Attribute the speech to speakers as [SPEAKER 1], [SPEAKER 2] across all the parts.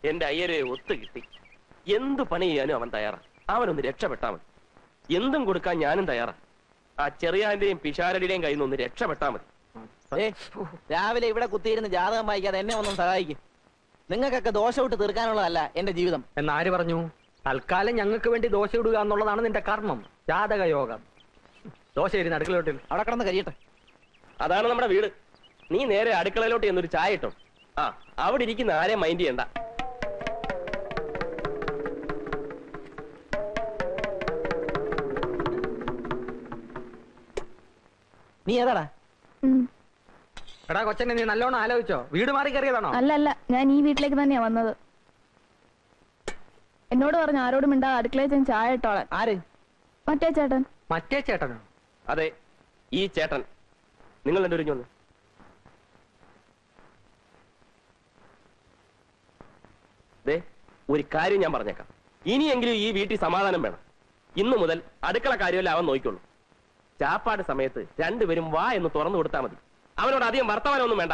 [SPEAKER 1] എന്റെ അയ്യരെ ഒത്തു കിട്ടി. എന്ത് പണി ചെയ്യാനും അവൻ തയ്യാറാ. അവനൊന്ന് രക്ഷപ്പെട്ടാ മതി. എന്തും കൊടുക്കാൻ ഞാനും തയ്യാറാ. ആ ചെറിയാന്റെയും പിഷാരടിയുടെയും കയ്യിൽ നിന്ന് ഒന്ന് രക്ഷപ്പെട്ടാ മതി.
[SPEAKER 2] രാവിലെ ഇവിടെ കുത്തിയിരുന്ന് ജാതകം വായിക്കാതെ എന്നെ ഒന്നും സഹായിക്കും. നിങ്ങൾക്കൊക്കെ ദോശ വിട്ട് തീർക്കാനുള്ളതല്ല എന്റെ ജീവിതം.
[SPEAKER 3] എന്നാര് പറഞ്ഞു? തൽക്കാലം ഞങ്ങൾക്ക് വേണ്ടി ദോശ ഇടുക എന്നുള്ളതാണ് നിന്റെ കർമ്മം, ജാതക യോഗം. ദോശ ഇരുന്ന് അടുക്കളയോട്ടിൽ
[SPEAKER 2] അവിടെ കിടന്ന് കഴിയട്ടെ.
[SPEAKER 1] അതാണ് നമ്മുടെ വീട്. നീ നേരെ അടുക്കളയിലോട്ട് എന്നൊരു ചായ ഇട്ടോ. ആ, അവിടെ ഇരിക്കുന്ന ആരെയും മൈൻഡ് ചെയ്യണ്ട.
[SPEAKER 2] നീ ഏതാടാ?
[SPEAKER 3] എടാ കൊച്ചനെ, നീ നല്ലോണം ആലോചിച്ചോ? വീട് മാറി കയറിയതാണോ?
[SPEAKER 4] അല്ല, ഞാൻ ഈ വീട്ടിലേക്ക് തന്നെയാ വന്നത്. എന്നോട് പറഞ്ഞു ആരോടും മിണ്ടാ അടുക്കളയിൽ ചെന്ന് ചായ ഇട്ടോളാൻ.
[SPEAKER 2] ആര്?
[SPEAKER 4] മറ്റേ ചേട്ടൻ.
[SPEAKER 3] മറ്റേ ചേട്ടനോ?
[SPEAKER 1] അതെ, ഈ ചേട്ടൻ. നിങ്ങൾ എന്റെ ഒരുങ്ങി വന്ന്. ഒരു കാര്യം ഞാൻ പറഞ്ഞേക്കാം. ഇനിയെങ്കിലും ഈ വീട്ടിൽ സമാധാനം വേണം. ഇന്നു മുതൽ അടുക്കള കാര്യമല്ല അവൻ നോക്കിക്കൊള്ളു. ചാപ്പാട് സമയത്ത് രണ്ടുപേരും വാ എന്ന് തുറന്നു കൊടുത്താൽ മതി. അവനോട് അധികം വർത്തമാനമൊന്നും വേണ്ട.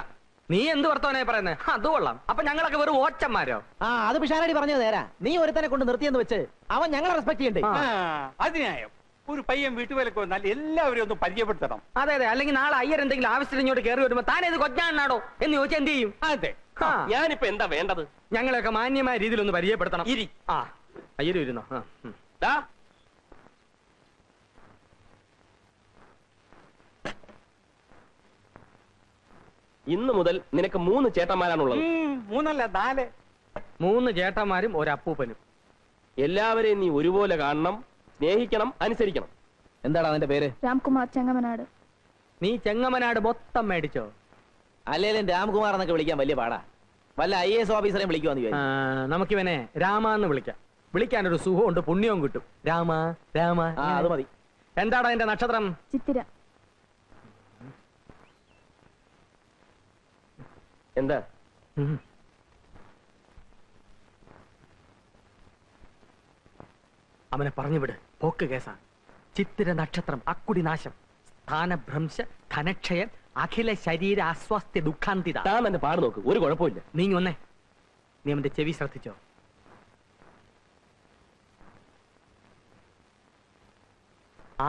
[SPEAKER 3] നീ എന്ത് വർത്തമാനായി പറയുന്നത്? അത് കൊള്ളാം. അപ്പൊ ഞങ്ങളൊക്കെ വെറും ഓച്ചന്മാരോ?
[SPEAKER 2] അത് പിഷാരടി പറഞ്ഞത് നേരാ. നീ ഒരുത്തനെ കൊണ്ട് നിർത്തിയെന്ന് വെച്ച് അവൻ ഞങ്ങളെ റെസ്പെക്ട് ചെയ്യണ്ടേ?
[SPEAKER 5] അതിനായോ ഒരു പയ്യൻ വീട്ടുവേലക്ക് വന്നാൽ എല്ലാവരും ഒന്ന് പരിചയപ്പെടുത്തണം.
[SPEAKER 3] അതെ അതെ, അല്ലെങ്കിൽ നാളെ അയ്യർ എന്തെങ്കിലും ആവശ്യത്തിന് ഇങ്ങോട്ട് കയറി വരുമ്പോ താനേത് കൊച്ചാണോ എന്ന് ചോദിച്ചാൽ എന്ത് ചെയ്യും?
[SPEAKER 5] അതെ,
[SPEAKER 1] ഞാനിപ്പോ എന്താ വേണ്ടത്?
[SPEAKER 3] ഞങ്ങളെയൊക്കെ മാന്യമായ രീതിയിൽ ഒന്ന് പരിചയപ്പെടുത്തണം. ആ, അയ്യര് ഇരുന്നോ?
[SPEAKER 1] ഇന്നു മുതൽ നിനക്ക് 3 ചേട്ടന്മാരാണുള്ളത്.
[SPEAKER 5] 3 അല്ല 4.
[SPEAKER 3] 3 ചേട്ടന്മാരും ഒരപ്പൂപ്പനും.
[SPEAKER 1] എല്ലാവരെയും നീ ഒരുപോലെ കാണണം, സ്നേഹിക്കണം, അനുസരിക്കണം.
[SPEAKER 2] എന്താണ് അവന്റെ പേര്?
[SPEAKER 4] രാംകുമാർ ചെങ്ങമനാട്.
[SPEAKER 3] നീ ചെങ്ങമനാട് മൊത്തം മേടിച്ചോ?
[SPEAKER 2] അല്ലേലും രാംകുമാർ എന്നൊക്കെ വിളിക്കാൻ വലിയ പാടാ. വല്ല IAS ഓഫീസറെയും വിളിക്കുവാന്ന്.
[SPEAKER 3] നമുക്കിവനെ രാമാന്ന് വിളിക്കാം. വിളിക്കാനൊരു സുഖമുണ്ട്, പുണ്യവും കിട്ടും. രാമ രാമ,
[SPEAKER 2] അത് മതി.
[SPEAKER 3] എന്താടാ എന്റെ നക്ഷത്രം?
[SPEAKER 4] ചിത്തിര.
[SPEAKER 1] എന്താ?
[SPEAKER 3] അവനെ പറഞ്ഞു വിട്, പോക്ക് കേസാ. ചിത്തിര നക്ഷത്രം, അക്കുടി നാശം, സ്ഥാനഭ്രംശ, ധനക്ഷയം, അഖില ശരീര അസ്വാസ്ഥ്യ, ദുഃഖാന്തിത.
[SPEAKER 1] താൻ തന്നെ പാട് നോക്ക്, ഒരു കുഴപ്പമില്ല.
[SPEAKER 3] നീ ഒന്നേ, നീ അവന്റെ ചെവി ശ്രദ്ധിച്ചോ?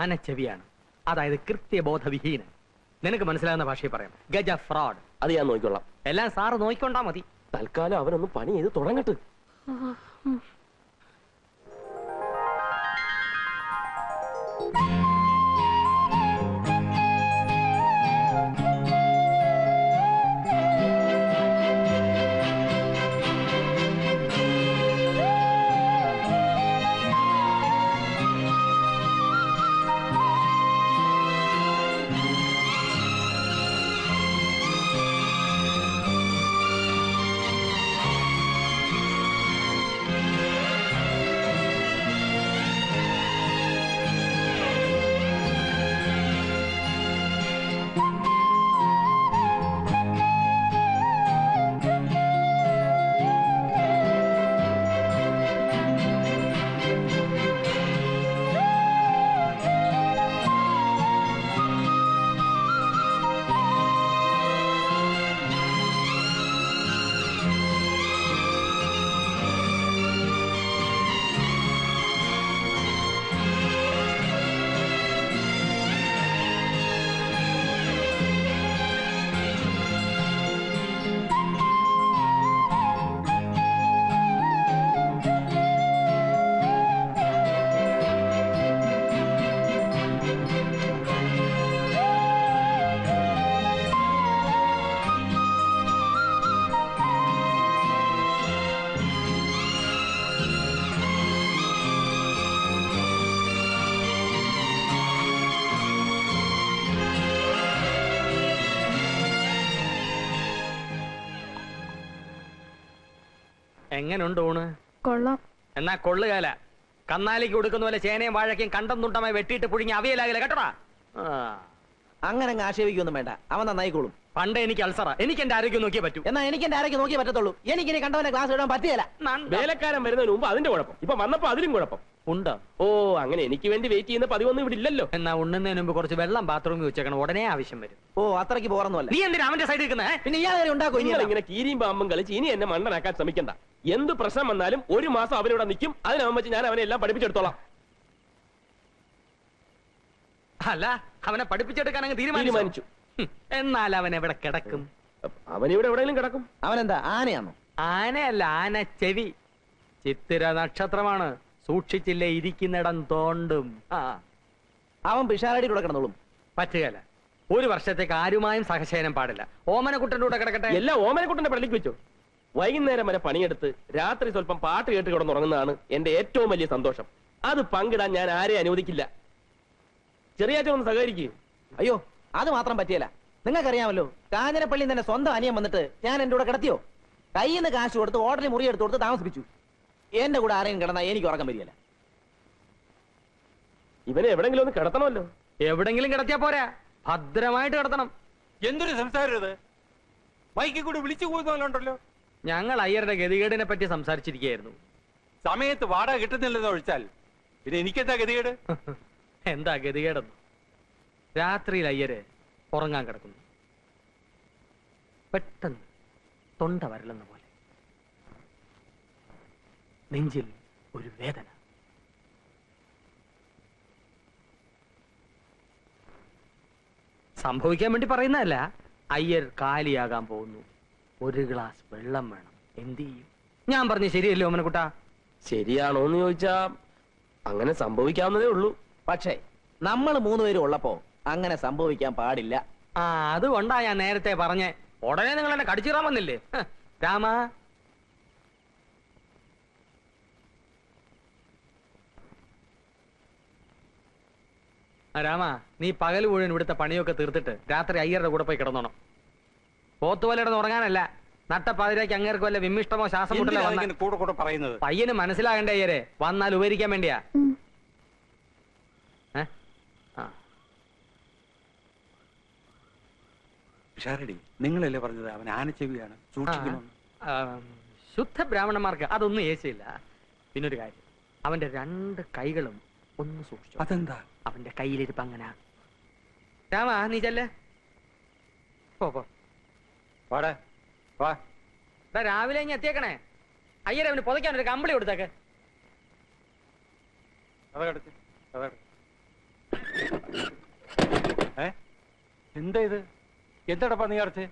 [SPEAKER 3] ആനച്ചെവിയാണ്, അതായത് കൃത്യബോധവിഹീനൻ. നിനക്ക് മനസ്സിലാകുന്ന ഭാഷയിൽ പറയാം, ഗജ ഫ്രോഡ്.
[SPEAKER 1] അത് ഞാൻ നോക്കിക്കൊള്ളാം.
[SPEAKER 3] എല്ലാം സാറ് നോക്കിക്കൊണ്ടാ മതി.
[SPEAKER 1] തൽക്കാലം അവനൊന്ന് പണി ചെയ്ത് തുടങ്ങട്ടെ.
[SPEAKER 3] എങ്ങനുണ്ട് ഊണ്?
[SPEAKER 4] കൊള്ളാം.
[SPEAKER 3] എന്നാ കൊള്ളുകാല. കന്നാലിക്ക് കൊടുക്കുന്ന പോലെ ചേനയും വാഴയ്ക്കും കണ്ടം തുണ്ടമായി വെട്ടിയിട്ട് പുഴുങ്ങി അവിയലാകില്ല കേട്ടോടാ.
[SPEAKER 2] അങ്ങനെ ആക്ഷേപിക്കൊന്നും വേണ്ട, അവൻ നന്നായിക്കോളും.
[SPEAKER 3] പണ്ട് എനിക്ക് അൾസറ, എനിക്ക് എന്റെ ആരോഗ്യം നോക്കിയേ പറ്റൂ.
[SPEAKER 2] എന്നാ എനിക്ക് എന്റെ ആരോഗ്യം നോക്കിയേ പറ്റത്തുള്ളൂ. എനിക്ക് ഇനി കണ്ടവനെ ക്ലാസ് ഇടാൻ പറ്റിയല്ല.
[SPEAKER 1] വേലക്കാരൻ വരുന്നതിന് മുമ്പ് അതിന്റെ കുഴപ്പം, ഇപ്പൊ വന്നപ്പോ അതിലും കുഴപ്പം
[SPEAKER 3] ഉണ്ടോ?
[SPEAKER 1] ഓ, അങ്ങനെ എനിക്ക് വേണ്ടി വെയിറ്റ് ചെയ്യുന്ന പതിവൊന്നും ഇവിടെ ഇല്ലല്ലോ.
[SPEAKER 3] എന്നാ ഉണ്ണുന്നതിന് മുമ്പ് കുറച്ച് വെള്ളം ബാത്റൂമിൽ വെച്ചേക്കണം, ഉടനെ ആവശ്യം വരും.
[SPEAKER 2] ഓ, അത്രയ്ക്ക് പോറൊന്നുമല്ല.
[SPEAKER 3] നീ എന്തിനാ അവന്റെ സൈഡിൽ നിൽക്കുന്നേ?
[SPEAKER 2] പിന്നെ ഇയാൾ ഉണ്ടാക്കും.
[SPEAKER 1] ഇങ്ങനെ കീരിയും പാമ്പും കളിച്ച് ഇനി എന്നെ മണ്ടനാക്കാൻ ശ്രമിക്കണ്ട. എന്ത് പ്രശ്നം വന്നാലും ഒരു മാസം അവനിവിടെ നിൽക്കും. അതിനവൻ വെച്ച് ഞാൻ അവനെ എല്ലാം പഠിപ്പിച്ചെടുത്തോളാം.
[SPEAKER 3] അല്ല, അവനെ പഠിപ്പിച്ചെടുക്കാൻ അങ്ങ്
[SPEAKER 1] തീരുമാനിച്ചു.
[SPEAKER 3] എന്നാൽ അവൻ എവിടെ കിടക്കും?
[SPEAKER 1] അവനിവിടെ എവിടെയെങ്കിലും കിടക്കും.
[SPEAKER 2] അവനെന്താ ആനയാണോ?
[SPEAKER 3] ആനയല്ല, ആന ചെവി. ചിത്തിര നക്ഷത്രമാണ്. സൂക്ഷിച്ചില്ലേ ഇരിക്കുന്നിടം തോണ്ടും.
[SPEAKER 2] അവൻ പിഷാരടിയുടെ കൂടെ കിടന്നോളും.
[SPEAKER 3] പറ്റുകയല്ല. ഒരു വർഷത്തേക്ക് ആരുമായും സഹശയനം പാടില്ല. ഓമനക്കുട്ടന്റെ കൂടെ കിടക്കട്ടെ.
[SPEAKER 1] എല്ലാം ഓമനക്കുട്ടന്റെ പള്ളിക്ക് വെച്ചോ. വൈകുന്നേരം വരെ പണിയെടുത്ത് രാത്രി സ്വല്പം പാട്ട് കേട്ട് കിടന്നുറങ്ങുന്നതാണ് എന്റെ ഏറ്റവും വലിയ സന്തോഷം. അത് പങ്കിടാൻ ഞാൻ ആരെയും അനുവദിക്കില്ല. ചെറിയാച്ചൻ ഒന്ന് സഹകരിക്കും.
[SPEAKER 2] അയ്യോ, അത് മാത്രം പറ്റിയല്ല. നിങ്ങൾക്കറിയാമല്ലോ, കാഞ്ഞിരപ്പള്ളി തന്നെ സ്വന്തം അനിയൻ വന്നിട്ട് ഞാൻ എന്റെ കൂടെ കിടത്തിയോ? കയ്യിൽ നിന്ന് കാശ് കൊടുത്ത് ഹോട്ടലിൽ മുറി എടുത്ത് കൊടുത്ത് താമസിപ്പിച്ചു. എന്റെ കൂടെ ആരെയും കിടന്നാൽ എനിക്ക് ഉറക്കം വരികയല്ല.
[SPEAKER 1] ഇവനെ എവിടെങ്കിലും ഒന്ന് കിടത്തണമല്ലോ.
[SPEAKER 3] എവിടെങ്കിലും കിടത്തിയാ പോരാ, ഭദ്രമായിട്ട് കിടത്തണം.
[SPEAKER 5] എന്തൊരു സംസാരം ഇത്! മൈക്കിൽ കൂടി വിളിച്ചു പോകുന്നല്ലോ.
[SPEAKER 3] ഞങ്ങൾ അയ്യരുടെ ഗതികേടിനെ പറ്റി സംസാരിച്ചിരിക്കുകയായിരുന്നു.
[SPEAKER 5] സമയത്ത് വാടക കിട്ടുന്നില്ലെന്ന് ഒഴിച്ചാൽ പിന്നെ എനിക്കെന്താ ഗതികേട്?
[SPEAKER 3] എന്താ ഗതികേടെന്ന്? രാത്രിയിൽ അയ്യര് ഉറങ്ങാൻ കിടക്കുന്നു. പെട്ടെന്ന് തൊണ്ട വരലെന്ന പോലെ നെഞ്ചിൽ ഒരു വേദന. സംഭവിക്കാൻ വേണ്ടി പറയുന്നതല്ല. അയ്യർ കാലിയാകാൻ പോകുന്നു. ഒരു ഗ്ലാസ് വെള്ളം വേണം. എന്ത് ചെയ്യും? ഞാൻ പറഞ്ഞു ശരിയല്ലേ ഓമനക്കുട്ടാ?
[SPEAKER 1] ശരിയാണോന്ന് ചോദിച്ചാ അങ്ങനെ സംഭവിക്കാവുന്നതേ ഉള്ളൂ.
[SPEAKER 2] പക്ഷേ നമ്മൾ മൂന്നുപേരും ഉള്ളപ്പോ അങ്ങനെ സംഭവിക്കാൻ പാടില്ല.
[SPEAKER 3] അതുകൊണ്ടാ ഞാൻ നേരത്തെ പറഞ്ഞേ. ഉടനെ നിങ്ങൾ എന്നെ കടിച്ചിറാൻ വന്നില്ലേ? രാമ, രാമ, നീ പകൽ മുഴുവൻ ഇവിടുത്തെ പണിയൊക്കെ തീർത്തിട്ട് രാത്രി അയ്യരുടെ കൂടെ പോയി കിടന്നോണം. പോത്തുവലയിടന്ന് ഉറങ്ങാനല്ല. നട്ടപ്പാതിരാക്ക് അങ്ങേർക്ക് വല്ല വിമ്മിഷ്ടമോ ശ്വാസം മുട്ടലോ
[SPEAKER 5] കൂടെ കൂടെ പറയുന്നത്
[SPEAKER 3] പയ്യന് മനസ്സിലാകണ്ടേ അയ്യരെ? വന്നാൽ ഉപകരിക്കാൻ വേണ്ടിയാ.
[SPEAKER 5] നിങ്ങളല്ലേ പറഞ്ഞത് അവൻ ആനച്ചെവിയാണ്, സൂക്ഷിക്കണം.
[SPEAKER 3] ശുദ്ധ ബ്രാഹ്മണന്മാർക്ക് അതൊന്നും ഏശയില്ല. പിന്നൊരു കാര്യം, അവന്റെ 2 കൈകളും ഒന്ന് സൂക്ഷിച്ചു.
[SPEAKER 5] അതെന്താ?
[SPEAKER 3] അവന്റെ കയ്യിലിരിപ്പ് അങ്ങനെ. രാമ, നീ ചെല്ലേ. പോ.
[SPEAKER 5] വാടാ, വാ.
[SPEAKER 3] രാവിലെ ഇനി എത്തിയേക്കണേ. അയ്യരെ അവന് പുതയ്ക്കാൻ ഒരു കമ്പിളി കൊടുത്തേക്ക്.
[SPEAKER 5] എന്താ ഇത്? എന്താടപ്പാ നീ അടച്ച്?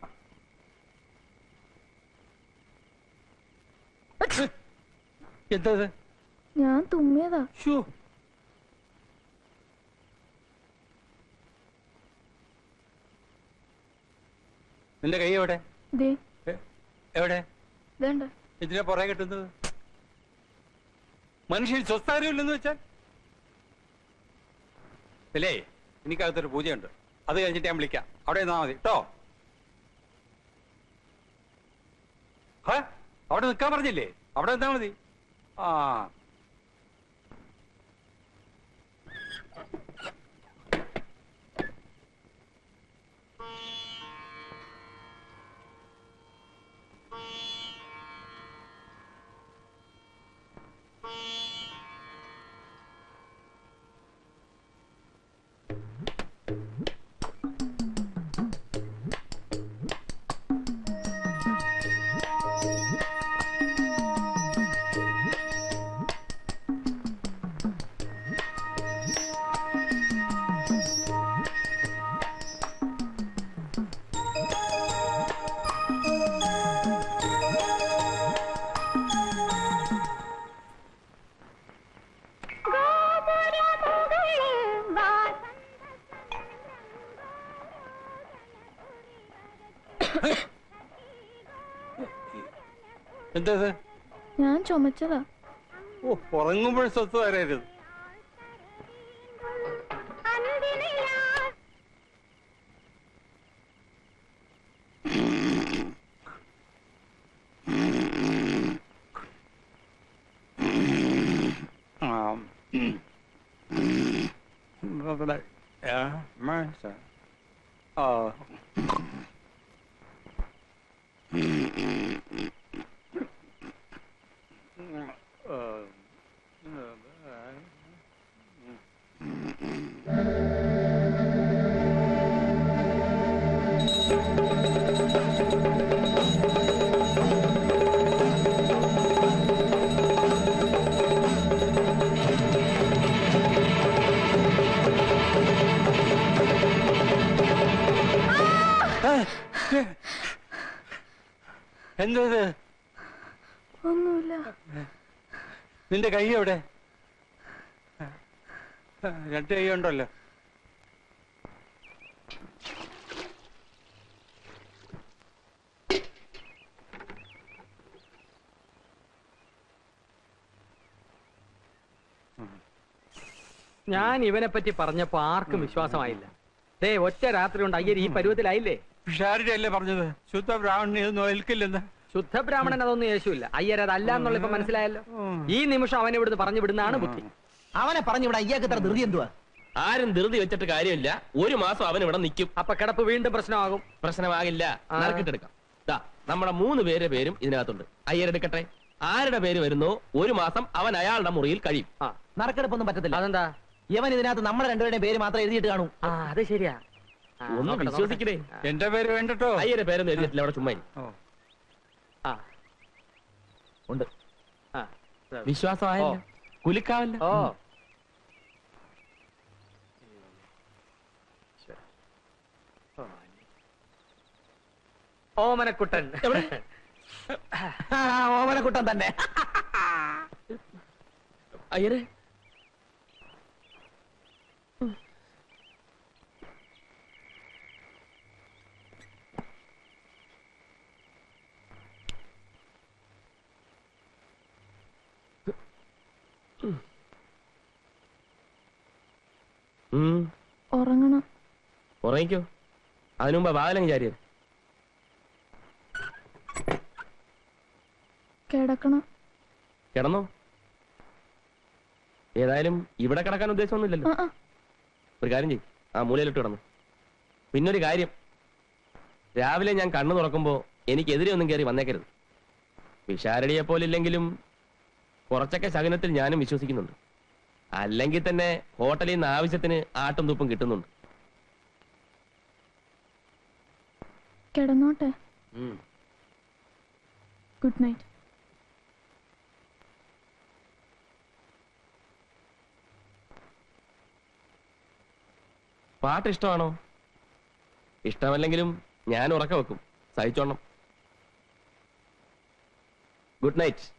[SPEAKER 5] എന്താ ഇത്?
[SPEAKER 4] ഞാൻ തുമ്മിയതാ.
[SPEAKER 5] നിന്റെ കൈ എവിടെ? എവിടെ? ഇതിനെ പുറകെ കിട്ടുന്നത്? മനുഷ്യൻ സ്വസ്ഥാനമില്ലെന്ന് വെച്ചാൽ അല്ലേ? എനിക്കകത്തൊരു പൂജയുണ്ട്, അത് കഴിഞ്ഞിട്ട് ഞാൻ വിളിക്കാം. അവിടെ നിന്നാ മതി കേട്ടോ. അവിടെ നിൽക്കാൻ പറഞ്ഞില്ലേ? അവിടെ നിന്നാ മതി. ആ, എന്താ?
[SPEAKER 4] ഞാൻ ചുമച്ചതാ.
[SPEAKER 5] ഓ, ഉറങ്ങുമ്പോഴും സ്വത്ത് വരരുത്. എന്തത്?
[SPEAKER 4] ഒന്നുമില്ല.
[SPEAKER 5] നിന്റെ കൈ എവിടെ? രണ്ട് കൈ ഉണ്ടല്ലോ.
[SPEAKER 3] ഞാൻ ഇവനെ പറ്റി പറഞ്ഞപ്പോ ആർക്കും വിശ്വാസമായില്ല. ദേ ഒറ്റ രാത്രി കൊണ്ട് അയ്യർ ഈ പരുവത്തിലായില്ലേ?
[SPEAKER 5] പിഷാരുടെ അല്ലേ പറഞ്ഞത് ശുദ്ധ ബ്രാഹ്മണനെ ഒന്നും ഏൽക്കില്ലെന്ന്?
[SPEAKER 3] ശുദ്ധ ബ്രാഹ്മണൻ അതൊന്നും യേശുവില്ല. അയ്യർ അതല്ല എന്നുള്ള ഇപ്പൊ മനസ്സിലായല്ലോ. ഈ നിമിഷം അവനെ ഇവിടുന്ന് പറഞ്ഞു വിടുന്നതാണ് ബുദ്ധി.
[SPEAKER 2] അവനെ പറഞ്ഞു ഇവിടെ അയ്യാക്ക് ഇത്ര ധൃതി എന്തുവാ?
[SPEAKER 1] ആരും ധൃതി വെച്ചിട്ട് കാര്യമില്ല. ഒരു മാസം അവൻ ഇവിടെ നിൽക്കും.
[SPEAKER 3] അപ്പൊ കിടപ്പ് വീണ്ടും പ്രശ്നമാകും.
[SPEAKER 1] പ്രശ്നമാകില്ല. നറുക്കിട്ടെടുക്കാം. ദാ നമ്മുടെ 3 പേരുടെ പേരും ഇതിനകത്തുണ്ട്. അയ്യരെടുക്കട്ടെ. ആരുടെ പേര് വരുന്നോ ഒരു മാസം അവൻ അയാളുടെ മുറിയിൽ കഴിയും.
[SPEAKER 2] നറുക്കെടുപ്പൊന്നും പറ്റത്തില്ല.
[SPEAKER 3] അതെന്താ?
[SPEAKER 2] ഇവൻ ഇതിനകത്ത് നമ്മുടെ രണ്ടുപേരുടെയും പേര് മാത്രം എഴുതിയിട്ട് കാണൂ.
[SPEAKER 3] അത് ശരിയാ.
[SPEAKER 1] ഒന്ന് വിശ്വസിക്കണേ.
[SPEAKER 5] എന്റെ പേര് വേണ്ടട്ടോ.
[SPEAKER 1] അയ്യരുടെ പേരൊന്നും എഴുതിയിട്ടില്ല. അവിടെ ചുമ്മാ
[SPEAKER 2] ഉണ്ട്.
[SPEAKER 1] വിശ്വാസമായല്ലോ. കുലുക്കാവല്ലോ.
[SPEAKER 3] ഓമനക്കുട്ടൻ.
[SPEAKER 2] ഓമനക്കുട്ടൻ തന്നെ.
[SPEAKER 1] അയ്യരെ
[SPEAKER 4] ഉറങ്ങണം.
[SPEAKER 1] ഉറങ്ങിക്കോ. അതിനു മുമ്പ് വാതിലങ്ങ് ചാരിയത്.
[SPEAKER 4] കിടക്കണം.
[SPEAKER 1] കിടന്നോ? ഏതായാലും ഇവിടെ കിടക്കാൻ ഉദ്ദേശമൊന്നുമില്ലല്ലോ. ഒരു കാര്യം ചെയ്യും, ആ മൂലയിലിട്ട് കിടന്നു. പിന്നൊരു കാര്യം, രാവിലെ ഞാൻ കണ്ണു തുറക്കുമ്പോ എനിക്കെതിരെ ഒന്നും കയറി വന്നേക്കരുത്. വിശാരടിയെ പോലില്ലെങ്കിലും കുറച്ചൊക്കെ ശകുനത്തിൽ ഞാനും വിശ്വസിക്കുന്നുണ്ട്. അല്ലെങ്കിൽ തന്നെ ഹോട്ടലിൽ നിന്ന് ആവശ്യത്തിന് ആട്ടും തുപ്പും കിട്ടുന്നുണ്ട്.
[SPEAKER 4] കിടന്നോട്ടെ. Good night.
[SPEAKER 1] പാട്ട് ഇഷ്ടമാണോ? ഇഷ്ടമല്ലെങ്കിലും ഞാൻ ഉറക്കം വെക്കും. സഹിച്ചോണം. Good night.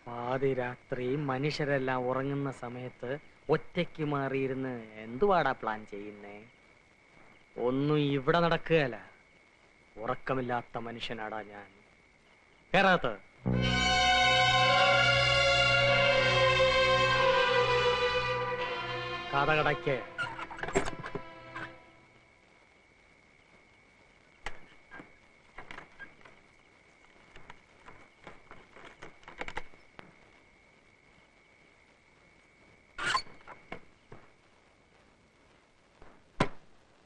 [SPEAKER 3] പാതിരാത്രി മനുഷ്യരെല്ലാം ഉറങ്ങുന്ന സമയത്ത് ഒറ്റയ്ക്ക് മാറിയിരുന്ന് എന്തുവാടാ പ്ലാൻ ചെയ്യുന്നേ? ഒന്നും ഇവിടെ നടക്കുകയല്ല. ഉറക്കമില്ലാത്ത മനുഷ്യനാടാ ഞാൻ. കേറാത്ത കഥകടയ്ക്ക്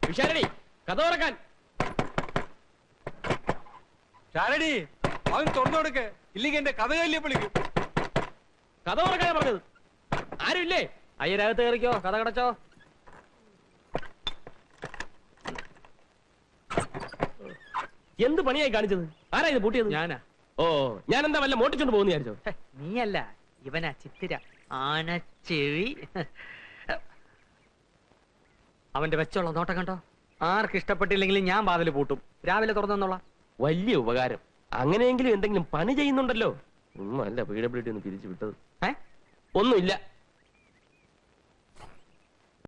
[SPEAKER 1] വിശാരടി, കഥ തുറക്കാൻ.
[SPEAKER 5] ശാരടി, അവൻ തുറന്നു കൊടുക്ക്, ഇല്ലെങ്കിൽ എന്റെ കഥ കല്ലിയെ വിളിക്കും.
[SPEAKER 1] കഥ തുറക്കാനാ പറഞ്ഞത്. ആരുമില്ലേ?
[SPEAKER 3] അയ്യരകത്ത് കയറിക്കോ. കഥ കടച്ചോ.
[SPEAKER 1] എന്ത് പണിയായി കാണിച്ചത്? ആരാ ഇത് പൂട്ടിയത്?
[SPEAKER 3] ഞാനാ.
[SPEAKER 1] ഓ, ഞാൻ എന്താ വല്ല മോട്ടിച്ചോണ്ട് പോകുന്ന വിചാരിച്ചോ?
[SPEAKER 3] ഹെ, നീയല്ല, ഇവനാ ചിത്തിര. ആനച്ചെവി. അവന്റെ വെച്ചുള്ള നോട്ടം കണ്ടോ? ആർക്ക് ഇഷ്ടപ്പെട്ടില്ലെങ്കിലും ഞാൻ വാതില് പൂട്ടും. രാവിലെ തുറന്നോളാം.
[SPEAKER 1] വലിയ ഉപകാരം. അങ്ങനെയെങ്കിലും എന്തെങ്കിലും പണി ചെയ്യുന്നുണ്ടല്ലോ. ഒന്നും അല്ല PWD ഒന്ന് പിരിച്ചു വിട്ടത്.
[SPEAKER 3] ഏ?
[SPEAKER 1] ഒന്നുമില്ല.